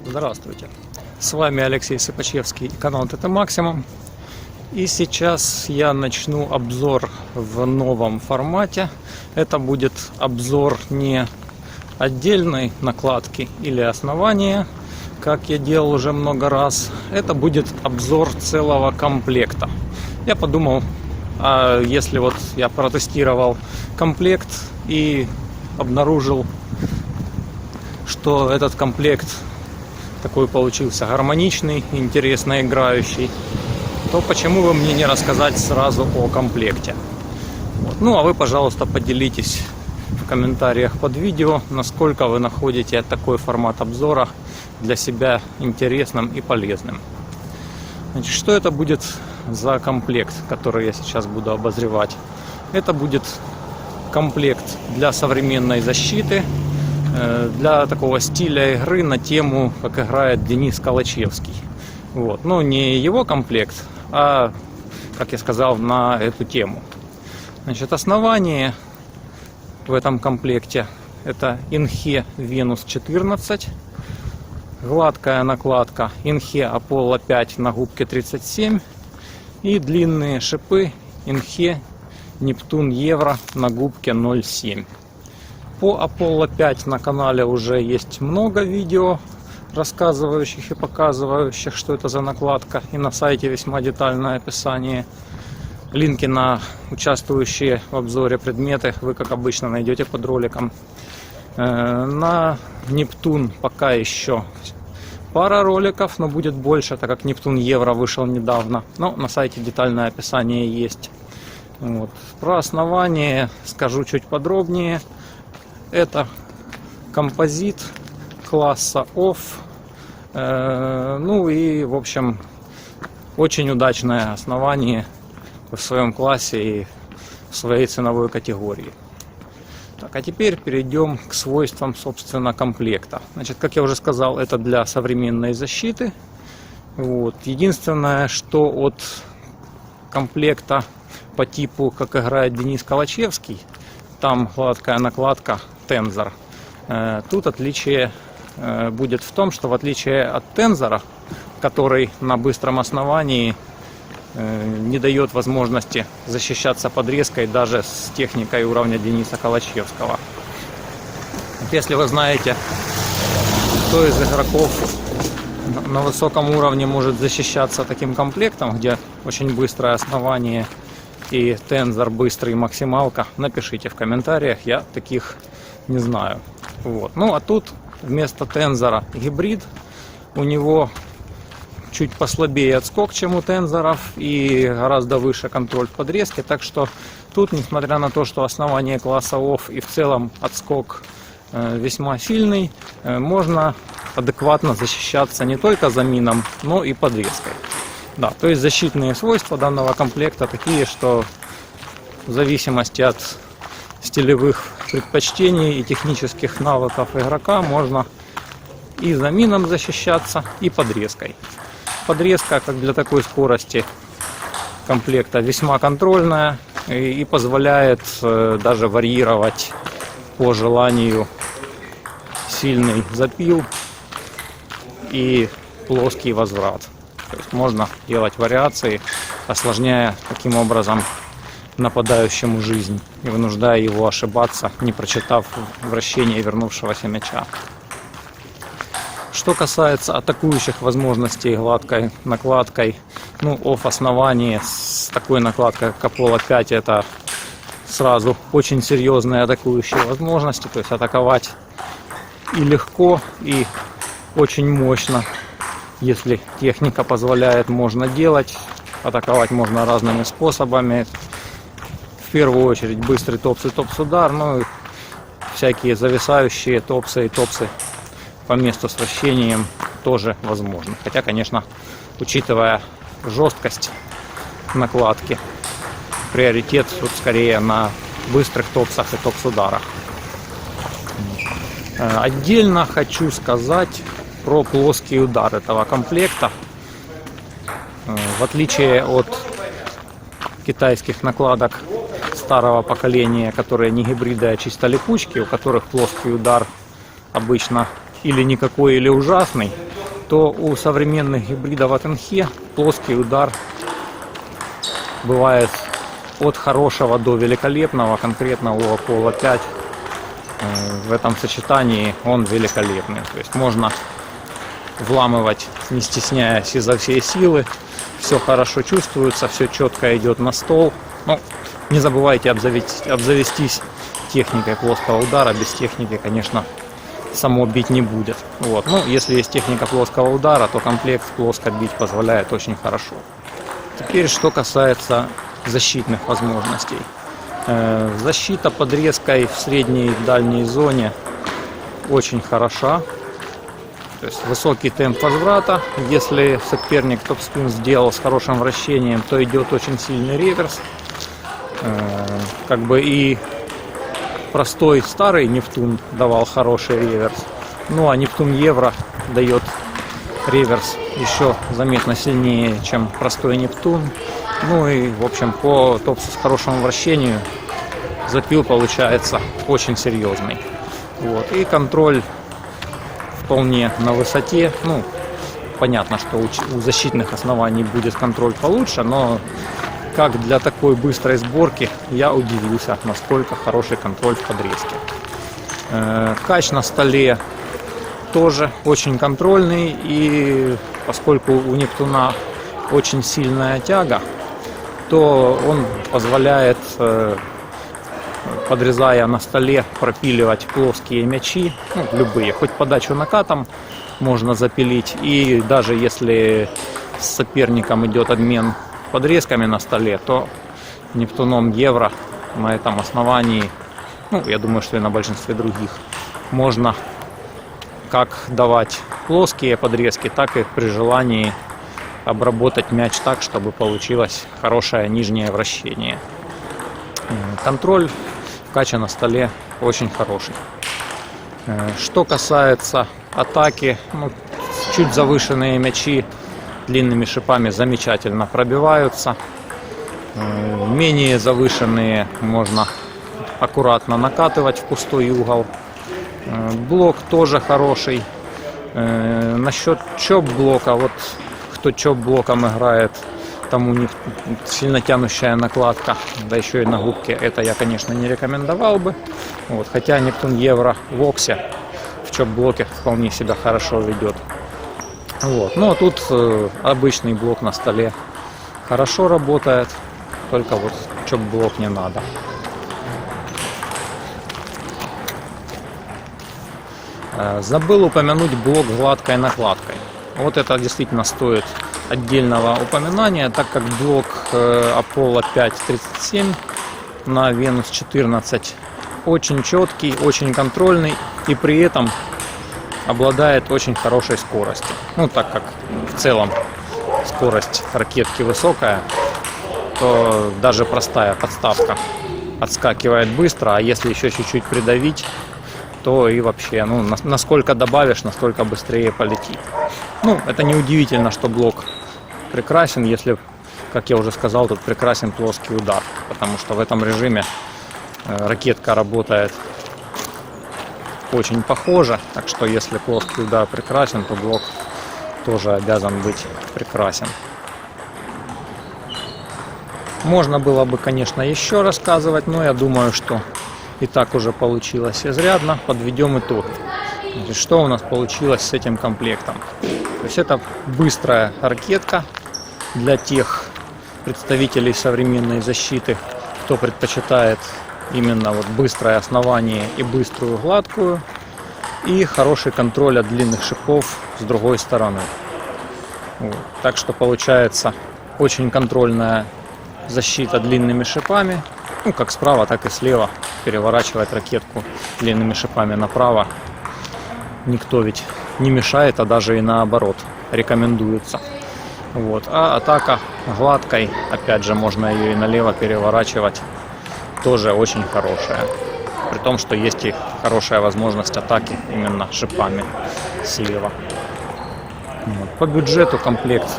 Здравствуйте, с вами Алексей Сыпачевский, канал ТТ Максимум. И сейчас я начну обзор в новом формате. Это будет обзор не отдельной накладки или основания, как я делал уже много раз. Это будет обзор целого комплекта. Я подумал, а если вот я протестировал комплект и обнаружил, что этот комплект такой получился гармоничный, интересно играющий, то почему бы мне не рассказать сразу о комплекте? Вот. Ну а вы, пожалуйста, поделитесь в комментариях под видео, насколько вы находите такой формат обзора для себя интересным и полезным. Значит, что это будет за комплект, который я сейчас буду обозревать? Это будет комплект для современной защиты, для такого стиля игры на тему, как играет Денис Калачевский. Вот. Но не его комплект, а, как я сказал, на эту тему. Значит, основание в этом комплекте это Inhe Venus 14, гладкая накладка Inhe Apollo 5 на губке 37 и длинные шипы Inhe Neptune Euro на губке 0,7. По Apollo 5 на канале уже есть много видео, рассказывающих и показывающих, что это за накладка, и на сайте весьма детальное описание. Линки на участвующие в обзоре предметы вы, как обычно, найдете под роликом. На Нептун пока еще пара роликов, но будет больше, так как Нептун Евро вышел недавно. Но на сайте детальное описание есть. Вот. Про основание скажу чуть подробнее. Это композит класса OFF. Ну и, в общем, очень удачное основание в своем классе и в своей ценовой категории. Так, а теперь перейдем к свойствам, собственно, комплекта. Значит, как я уже сказал, это для современной защиты. Вот. Единственное, что от комплекта по типу, как играет Денис Калачевский, там гладкая накладка Тензор. Тут отличие будет в том, что в отличие от Тензора, который на быстром основании не дает возможности защищаться подрезкой даже с техникой уровня Дениса Калачевского. Если вы знаете, кто из игроков на высоком уровне может защищаться таким комплектом, где очень быстрое основание и Тензор быстрый максималка, напишите в комментариях, я таких не знаю. Вот. Ну а тут вместо Тензора гибрид, у него чуть послабее отскок, чем у Тензоров, и гораздо выше контроль в подрезке, так что тут, несмотря на то, что основание класса OFF и в целом отскок весьма сильный, можно адекватно защищаться не только замином, но и подрезкой. Да, то есть защитные свойства данного комплекта такие, что в зависимости от стилевых предпочтений и технических навыков игрока можно и замином защищаться, и подрезкой. Подрезка, как для такой скорости комплекта, весьма контрольная и позволяет даже варьировать по желанию сильный запил и плоский возврат. То есть можно делать вариации, осложняя таким образом нападающему жизнь и вынуждая его ошибаться, не прочитав вращение вернувшегося мяча. Что касается атакующих возможностей гладкой накладкой, ну, OFF основание с такой накладкой, как Apollo 5, это сразу очень серьезные атакующие возможности, то есть атаковать и легко, и очень мощно. Если техника позволяет, можно делать. Атаковать можно разными способами. В первую очередь быстрый топс и топс-удар, ну и всякие зависающие топсы и топсы по месту с вращением тоже возможно. Хотя, конечно, учитывая жесткость накладки, приоритет тут скорее на быстрых топсах и топс-ударах. Отдельно хочу сказать про плоский удар этого комплекта. В отличие от китайских накладок старого поколения, которые не гибриды, а чисто липучки, у которых плоский удар обычно или никакой, или ужасный, то у современных гибридов от НХ плоский удар бывает от хорошего до великолепного. Конкретно у Apollo 5 в этом сочетании он великолепный. То есть можно вламывать, не стесняясь, изо всей силы. Все хорошо чувствуется, все четко идет на стол. Но не забывайте обзавестись техникой плоского удара. Без техники, конечно, само бить не будет. Вот. Ну, если есть техника плоского удара, то комплект плоско бить позволяет очень хорошо. Теперь, что касается защитных возможностей. Защита под резкой в средней и дальней зоне очень хороша. То есть высокий темп возврата. Если соперник топ-спин сделал с хорошим вращением, то идет очень сильный реверс. Как бы и простой старый Нептун давал хороший реверс. Ну а Нептун Евро дает реверс еще заметно сильнее, чем простой Нептун. Ну и в общем по топсу с хорошему вращению запил получается очень серьезный. Вот. И контроль вполне на высоте. Ну, понятно, что у защитных оснований будет контроль получше, но как для такой быстрой сборки я удивился, насколько хороший контроль в подрезке. Кач на столе тоже очень контрольный, и поскольку у Нептуна очень сильная тяга, то он позволяет, подрезая на столе, пропиливать плоские мячи, ну, любые, хоть подачу накатом можно запилить, и даже если с соперником идет обмен подрезками на столе, то Нептуном Евро на этом основании, ну, я думаю, что и на большинстве других, можно как давать плоские подрезки, так и при желании обработать мяч так, чтобы получилось хорошее нижнее вращение. Контроль кача на столе очень хороший. Что касается атаки, ну, чуть завышенные мячи длинными шипами замечательно пробиваются. Менее завышенные можно аккуратно накатывать в пустой угол. Блок тоже хороший. Насчет чоп-блока, вот кто чоп-блоком играет, тому не сильно тянущая накладка, да еще и на губке, это я, конечно, не рекомендовал бы. Вот, хотя Нептун Евро в Оксе в чоп-блоке вполне себя хорошо ведет. Вот. Ну а тут обычный блок на столе хорошо работает, только вот чоп-блок не надо. Забыл упомянуть блок гладкой накладкой. Вот это действительно стоит отдельного упоминания, так как блок Apollo 5-37 на Venus 14 очень четкий, очень контрольный и при этом обладает очень хорошей скоростью. Ну, так как в целом скорость ракетки высокая, то даже простая подставка отскакивает быстро, а если еще чуть-чуть придавить, то и вообще, ну, насколько добавишь, настолько быстрее полетит. Ну, это не удивительно, что блок прекрасен, если, как я уже сказал, тут прекрасен плоский удар, потому что в этом режиме ракетка работает очень похоже, так что если плоский удар прекрасен, то блок тоже обязан быть прекрасен. Можно было бы, конечно, еще рассказывать, но я думаю, что и так уже получилось изрядно. Подведем итоги. Значит, что у нас получилось с этим комплектом? То есть это быстрая ракетка для тех представителей современной защиты, кто предпочитает именно вот быстрое основание и быструю гладкую, и хороший контроль от длинных шипов с другой стороны. Вот. Так что получается очень контрольная защита длинными шипами, ну как справа, так и слева. Переворачивать ракетку длинными шипами направо никто ведь не мешает, а даже и наоборот рекомендуется. Вот. А атака гладкой, опять же, можно ее и налево переворачивать, тоже очень хорошая. При том, что есть и хорошая возможность атаки именно шипами слева. Вот. По бюджету комплект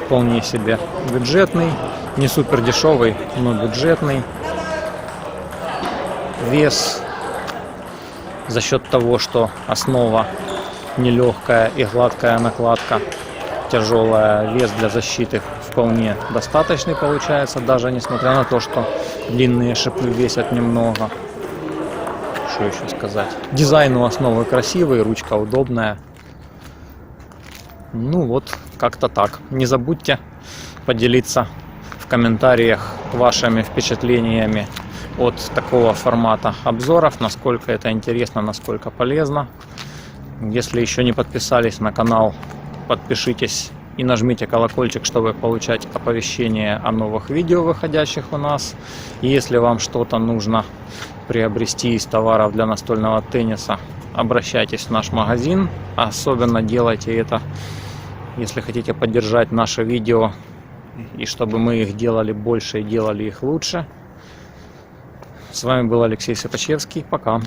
вполне себе бюджетный, не супер дешевый, но бюджетный. Вес За счет того, что основа нелегкая и гладкая накладка, тяжелая, вес для защиты вполне достаточный получается, даже несмотря на то, что длинные шипы весят немного. Что еще сказать? Дизайн у основы красивый, ручка удобная. Ну вот, как-то так. Не забудьте поделиться в комментариях вашими впечатлениями от такого формата обзоров, насколько это интересно, насколько полезно. Если еще не подписались на канал, подпишитесь и нажмите колокольчик, чтобы получать оповещения о новых видео, выходящих у нас. И если вам что-то нужно приобрести из товаров для настольного тенниса, обращайтесь в наш магазин. Особенно делайте это, если хотите поддержать наши видео и чтобы мы их делали больше и делали их лучше. С вами был Алексей Сапачевский. Пока.